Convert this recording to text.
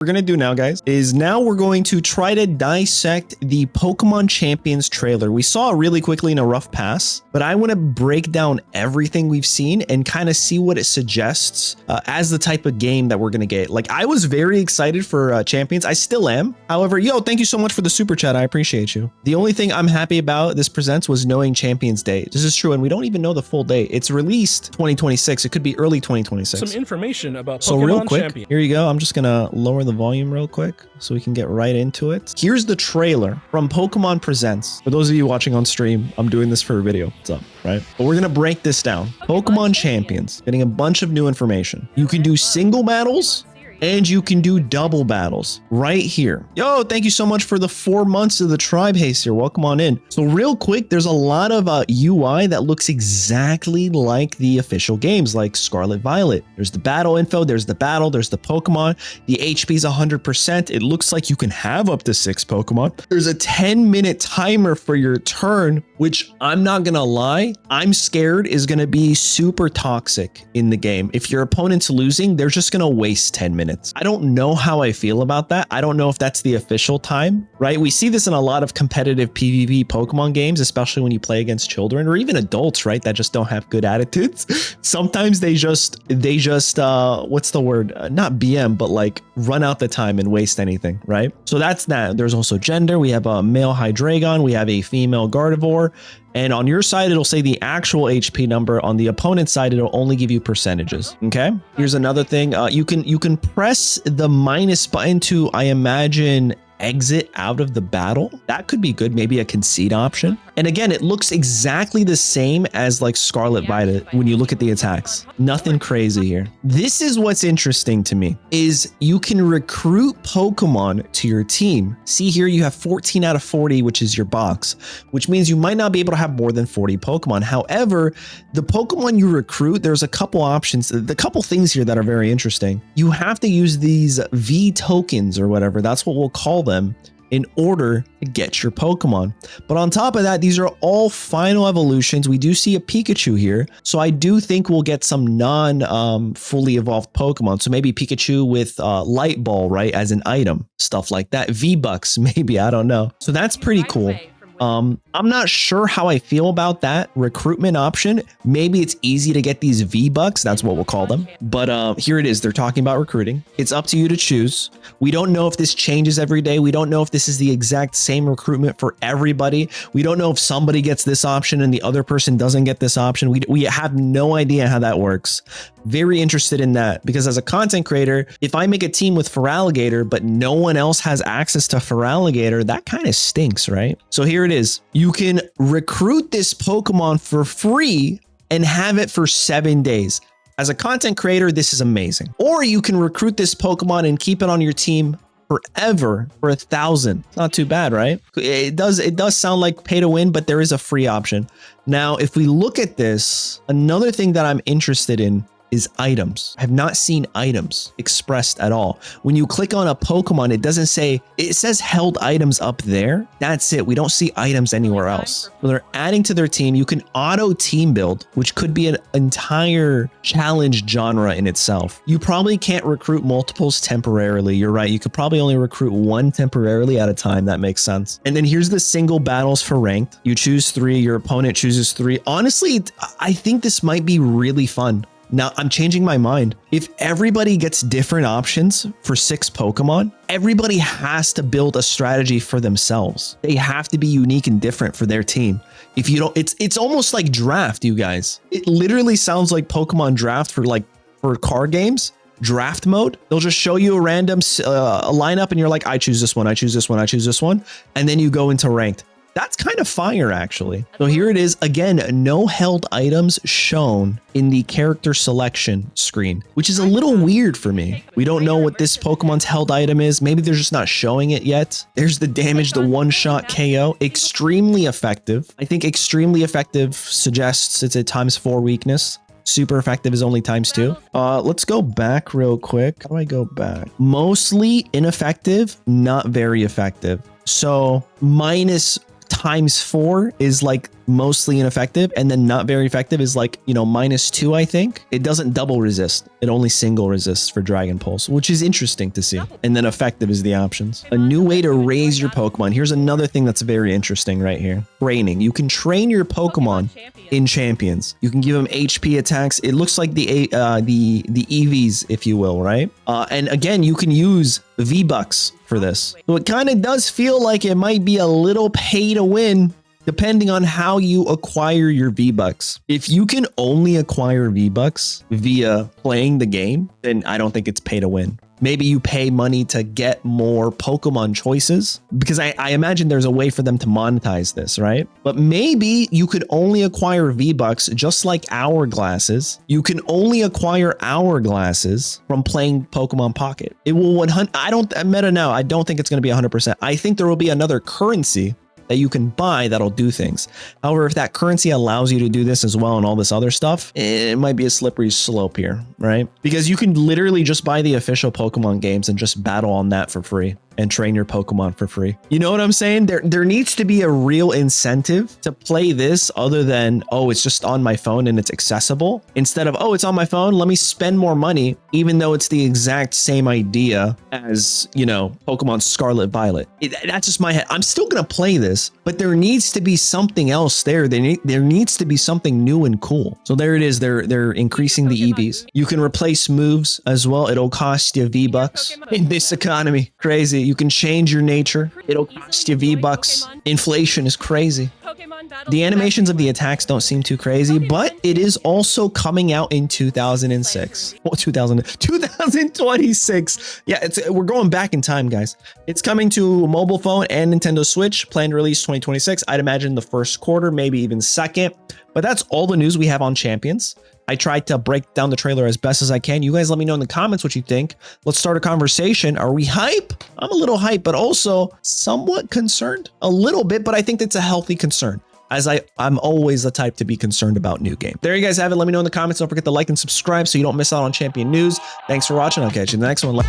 we're going to do now, guys, is now we're going to try to dissect the Pokemon Champions trailer. We saw it really quickly in a rough pass, but I want to break down everything we've seen and kind of see what it suggests as the type of game that we're going to get. Like, I was very excited for Champions. I still am. However, yo, thank you so much for the super chat. I appreciate you. The only thing I'm happy about this presents was knowing Champions Day. This is true, and we don't even know the full date. It's released 2026. It could be early 2026. Some information about Pokemon so real quick, Champion. Here you go. I'm just going to lower the volume real quick so we can get right into it. Here's the trailer from Pokemon Presents. For those of you watching on stream, I'm doing this for a video. What's up, right? But we're going to break this down. Pokemon Champions, getting a bunch of new information. You can do single battles and you can do double battles right here. Yo, thank you so much for the 4 months of the tribe, Haster. Welcome on in. So real quick, there's a lot of UI that looks exactly like the official games, like Scarlet Violet. There's the battle info, there's the battle, there's the Pokemon. The HP is 100%. It looks like you can have up to 6 Pokemon. There's a 10-minute timer for your turn, which I'm not gonna lie, I'm scared is gonna be super toxic in the game. If your opponent's losing, they're just gonna waste 10 minutes. I don't know how I feel about that. I don't know if that's the official time, right? We see this in a lot of competitive PvP Pokemon games, especially when you play against children or even adults, right? That just don't have good attitudes. Sometimes they just what's the word? Not BM, but like run out the time and waste anything, right? So that's that. There's also gender. We have a male Hydreigon. We have a female Gardevoir. And on your side, it'll say the actual HP number. On the opponent's side, it'll only give you percentages. Okay. Here's another thing. You can press the minus button to, I imagine, exit out of the battle. That could be good. Maybe a concede option. And again, it looks exactly the same as like Scarlet Violet when you look at the attacks. Nothing crazy here. This is what's interesting to me is you can recruit Pokemon to your team. See here, you have 14 out of 40, which is your box, which means you might not be able to have more than 40 Pokemon. However, the Pokemon you recruit, there's a couple options, the couple things here that are very interesting. You have to use these V tokens or whatever. That's what we'll call them in order to get your Pokemon. But on top of that, these are all final evolutions. We do see a Pikachu here. So I do think we'll get some fully evolved Pokemon. So maybe Pikachu with Light Ball, right? As an item, stuff like that. V-Bucks, maybe, I don't know. So that's pretty cool. I'm not sure how I feel about that recruitment option. Maybe it's easy to get these V-Bucks. That's what we'll call them. But here it is. They're talking about recruiting. It's up to you to choose. We don't know if this changes every day. We don't know if this is the exact same recruitment for everybody. We don't know if somebody gets this option and the other person doesn't get this option. We have no idea how that works. Very interested in that because as a content creator, if I make a team with Feraligatr, but no one else has access to Feraligatr, that kind of stinks, right? So here it is. You can recruit this Pokemon for free and have it for 7 days. As a content creator, this is amazing. Or you can recruit this Pokemon and keep it on your team forever for 1,000. It's not too bad, right? It does sound like pay to win, but there is a free option. Now, if we look at this, another thing that I'm interested in is items. I have not seen items expressed at all. When you click on a Pokemon, it doesn't say, it says held items up there. That's it. We don't see items anywhere else. So they're adding to their team. You can auto team build, which could be an entire challenge genre in itself. You probably can't recruit multiples temporarily. You're right. You could probably only recruit one temporarily at a time. That makes sense. And then here's the single battles for ranked. You choose 3, your opponent chooses 3. Honestly, I think this might be really fun. Now, I'm changing my mind. If everybody gets different options for 6 Pokemon, everybody has to build a strategy for themselves. They have to be unique and different for their team. If you don't, it's almost like draft, you guys. It literally sounds like Pokemon draft for card games. Draft mode. They'll just show you a random a lineup and you're like, I choose this one, I choose this one, I choose this one. And then you go into ranked. That's kind of fire, actually. So here it is. Again, no held items shown in the character selection screen, which is a little weird for me. We don't know what this Pokemon's held item is. Maybe they're just not showing it yet. There's the damage, the one-shot KO. Extremely effective. I think extremely effective suggests it's a ×4 weakness. Super effective is only ×2. Let's go back real quick. How do I go back? Mostly ineffective, not very effective. So minus ×4 is like mostly ineffective, and then not very effective is like, you know, -2, I think. It doesn't double resist. It only single resists for Dragon Pulse, which is interesting to see. And then effective is the options. A new way to raise your Pokemon. Here's another thing that's very interesting right here. Training. You can train your Pokemon in Champions. You can give them HP attacks. It looks like the EVs, if you will, right? And again, you can use V-Bucks for this. So it kind of does feel like it might be a little pay to win depending on how you acquire your V-Bucks. If you can only acquire V-Bucks via playing the game, then I don't think it's pay to win. Maybe you pay money to get more Pokemon choices, because I imagine there's a way for them to monetize this, right? But maybe you could only acquire V-Bucks just like Hourglasses. You can only acquire Hourglasses from playing Pokemon Pocket. It will 100. Meta now, I don't think it's going to be 100%. I think there will be another currency that you can buy that'll do things. However, if that currency allows you to do this as well and all this other stuff, it might be a slippery slope here, right? Because you can literally just buy the official Pokemon games and just battle on that for free and train your Pokemon for free. You know what I'm saying? There needs to be a real incentive to play this other than, oh, it's just on my phone and it's accessible. Instead of, oh, it's on my phone, let me spend more money, even though it's the exact same idea as, you know, Pokemon Scarlet Violet. That's just my head. I'm still going to play this, but there needs to be something else there. There needs to be something new and cool. So there it is. They're increasing the EVs. You can replace moves as well. It'll cost you V-Bucks in this economy. Crazy. You can change your nature. It'll cost you V-Bucks. Inflation is crazy. The animations of the attacks don't seem too crazy, but it is also coming out in 2006. Well, 2026. Yeah, we're going back in time, guys. It's coming to mobile phone and Nintendo Switch. Planned release 2026. I'd imagine the first quarter, maybe even second. But that's all the news we have on Champions. I tried to break down the trailer as best as I can. You guys let me know in the comments what you think. Let's start a conversation. Are we hype? I'm a little hype, but also somewhat concerned. A little bit, but I think that's a healthy concern, as I'm always the type to be concerned about new game. There you guys have it. Let me know in the comments. Don't forget to like and subscribe so you don't miss out on Champion news. Thanks for watching. I'll catch you in the next one.